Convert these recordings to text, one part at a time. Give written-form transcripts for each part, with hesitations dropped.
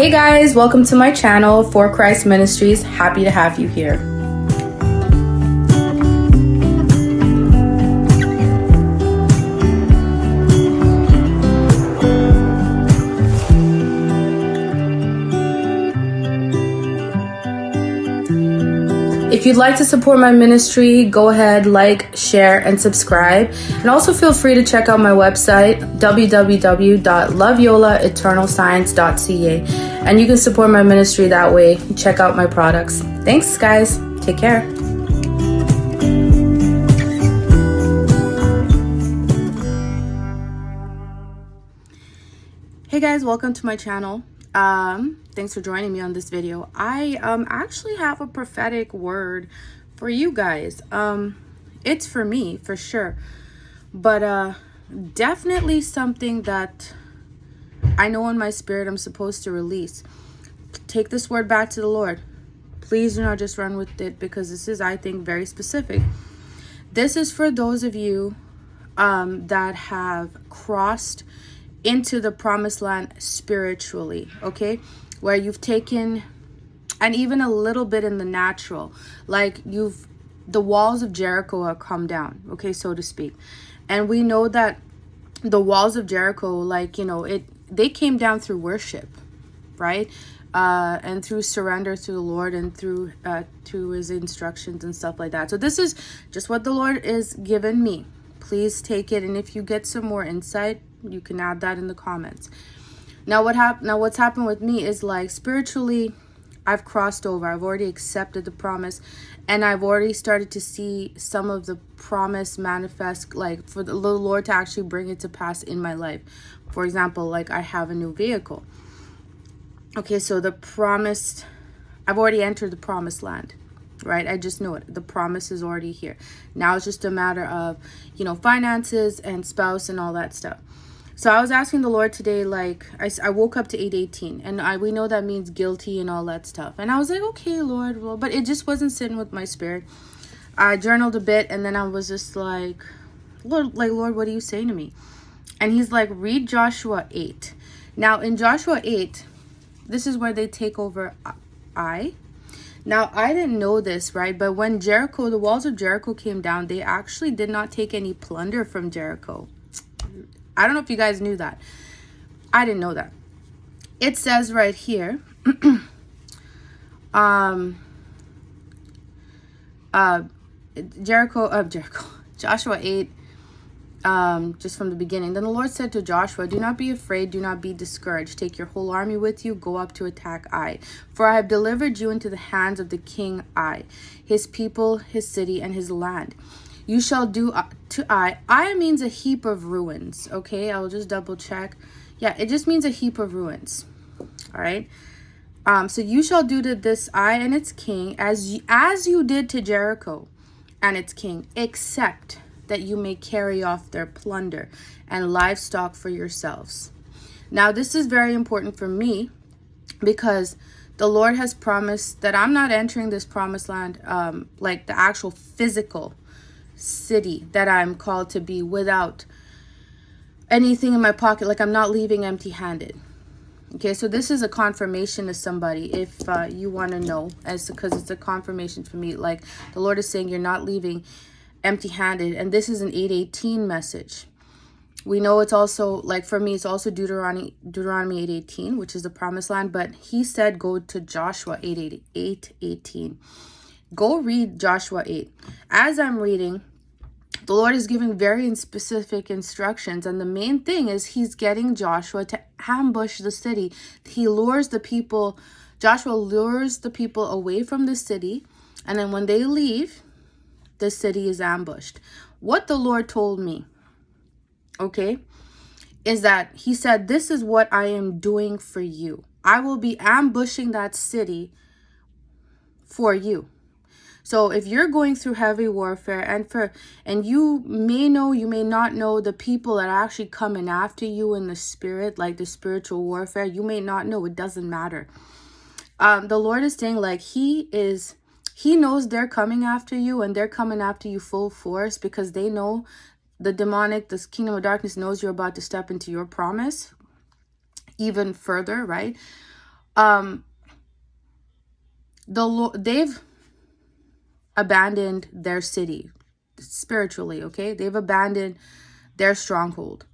Hey guys, welcome to my channel, For Christ Ministries. Happy to have you here. If you'd like to support my ministry, go ahead, like, share, and subscribe. And also feel free to check out my website, www.loveyolaeternalscience.ca. And you can support my ministry that way. Check out my products. Thanks, guys. Take care. Hey guys, welcome to my channel. Thanks for joining me on this video. I actually have a prophetic word for you guys. It's for me for sure, but definitely something that I know in my spirit I'm supposed to release. Take this word back to the Lord. Please do not just run with it, because this is, I think, very specific. This is for those of you that have crossed into the promised land spiritually, okay, where you've taken, and even a little bit in the natural, like the walls of Jericho have come down, okay, so to speak. And we know that the walls of Jericho, like, you know, they came down through worship, right? And through surrender to the Lord, and through his instructions and stuff like that. So this is just what the Lord is giving me. Please take it, and if you get some more insight, you can add that in the comments. Now what's happened with me is, like, spiritually, I've crossed over. I've already accepted the promise, and I've already started to see some of the promise manifest, like for the Lord to actually bring it to pass in my life. For example, like, I have a new vehicle. Okay, so I've already entered the promised land, right? I just know it. The promise is already here. Now it's just a matter of, you know, finances and spouse and all that stuff. So I was asking the Lord today, like, I woke up to 8:18, and we know that means guilty and all that stuff. And I was like, okay, Lord, well, but it just wasn't sitting with my spirit. I journaled a bit, and then I was just like, Lord, what are you saying to me? And he's like, read Joshua 8. Now, in Joshua 8, this is where they take over Ai. Now, I didn't know this, right? But when the walls of Jericho came down, they actually did not take any plunder from Jericho. I don't know if you guys knew that. I didn't know that. It says right here, Joshua 8, just from the beginning. Then the Lord said to Joshua, do not be afraid, do not be discouraged. Take your whole army with you, go up to attack Ai. For I have delivered you into the hands of the king Ai, his people, his city, and his land. You shall do to Ai. Ai means a heap of ruins. Okay, I'll just double check. Yeah, it just means a heap of ruins. All right. So you shall do to this Ai and its king as you did to Jericho and its king, except that you may carry off their plunder and livestock for yourselves. Now, this is very important for me, because the Lord has promised that I'm not entering this promised land, like the actual physical city that I'm called to be, without anything in my pocket. Like, I'm not leaving empty-handed. Okay, so this is a confirmation to somebody, if you want to know, because it's a confirmation for me. Like, the Lord is saying you're not leaving empty-handed, and this is an 8:18 message. We know it's also, like, for me, it's also Deuteronomy 8:18, which is the promised land, but he said go to Joshua 8:18. Go read Joshua 8. As I'm reading, the Lord is giving very specific instructions, and the main thing is he's getting Joshua to ambush the city. Joshua lures the people away from the city, and then when they leave, the city is ambushed. What the Lord told me, okay, is that he said, this is what I am doing for you. I will be ambushing that city for you. So if you're going through heavy warfare, and you may know, you may not know the people that are actually coming after you in the spirit, like the spiritual warfare, you may not know, it doesn't matter. The Lord is saying, like, he knows they're coming after you, and they're coming after you full force, because they know this kingdom of darkness knows you're about to step into your promise even further, right? Um, they've abandoned their city spiritually, okay? They've abandoned their stronghold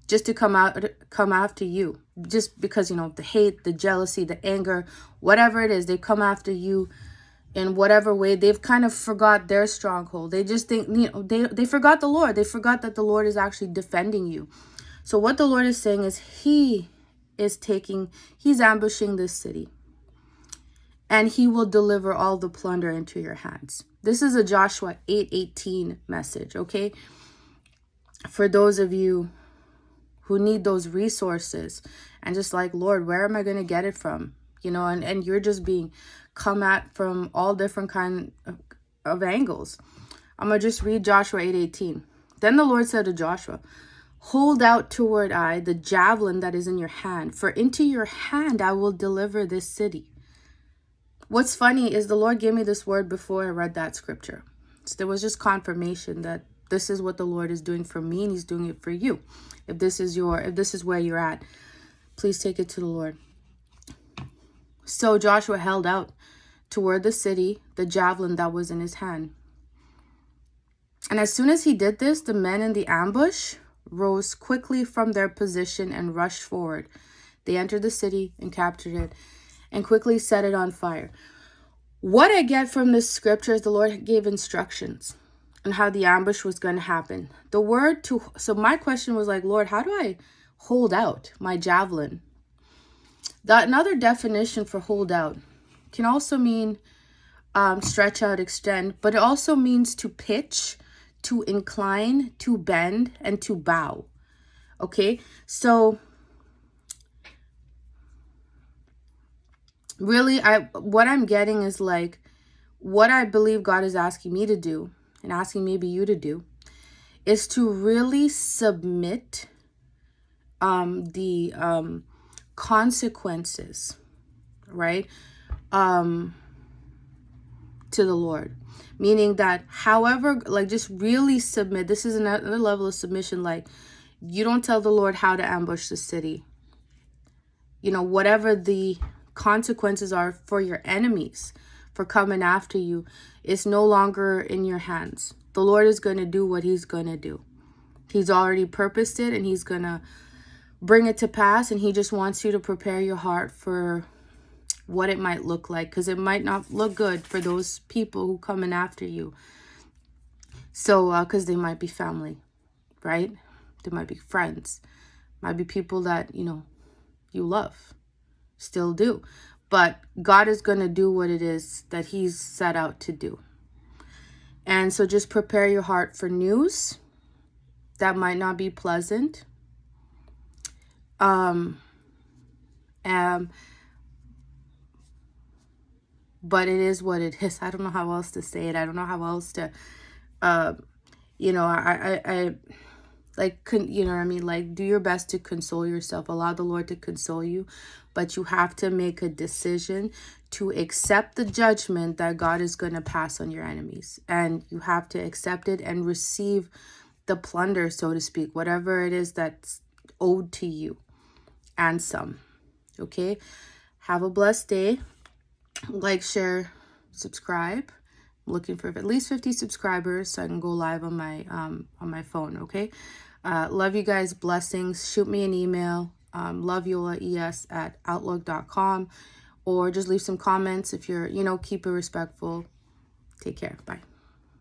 just to come after you, just because, you know, the hate, the jealousy, the anger, whatever it is, they come after you in whatever way. They've kind of forgot their stronghold. They just think, you know, they forgot the Lord. They forgot that the Lord is actually defending you. So what the Lord is saying is he's ambushing this city, and he will deliver all the plunder into your hands. This is a Joshua 8:18 message, okay? For those of you who need those resources and just like, Lord, where am I going to get it from? You know, and you're just being come at from all different kind of angles. I'm going to just read Joshua 8:18. Then the Lord said to Joshua, hold out toward I the javelin that is in your hand, for into your hand I will deliver this city. What's funny is the Lord gave me this word before I read that scripture. So there was just confirmation that this is what the Lord is doing for me, and he's doing it for you. If this is where you're at, please take it to the Lord. So Joshua held out toward the city the javelin that was in his hand. And as soon as he did this, the men in the ambush rose quickly from their position and rushed forward. They entered the city and captured it and quickly set it on fire. What I get from this scripture is the Lord gave instructions on how the ambush was going to happen. So my question was like, Lord, how do I hold out my javelin? Another definition for hold out can also mean stretch out, extend, but it also means to pitch, to incline, to bend, and to bow. Okay, so really, what I'm getting is like, what I believe God is asking me to do, and asking maybe you to do, is to really submit the consequences, right, to the Lord. Meaning that however, like, just really submit. This is another level of submission. Like, you don't tell the Lord how to ambush the city. You know, whatever the consequences are for your enemies for coming after you, it's no longer in your hands. The Lord is going to do what he's going to do. He's already purposed it, and he's going to bring it to pass. And he just wants you to prepare your heart for what it might look like, because it might not look good for those people who coming after you. So, because they might be family, right? They might be friends, might be people that, you know, you love, still do. But God is going to do what it is that he's set out to do. And so just prepare your heart for news that might not be pleasant. But it is what it is. I don't know how else to say it. I don't know how else to, you know, I like, you know what I mean? Like, do your best to console yourself. Allow the Lord to console you. But you have to make a decision to accept the judgment that God is going to pass on your enemies. And you have to accept it and receive the plunder, so to speak, whatever it is that's owed to you, and some. Okay? Have a blessed day. Like, share, subscribe. I'm looking for at least 50 subscribers so I can go live on my phone. Okay? Love you guys. Blessings. Shoot me an email, Loveyolaes@outlook.com, or just leave some comments if you're, you know, keep it respectful. Take care. Bye.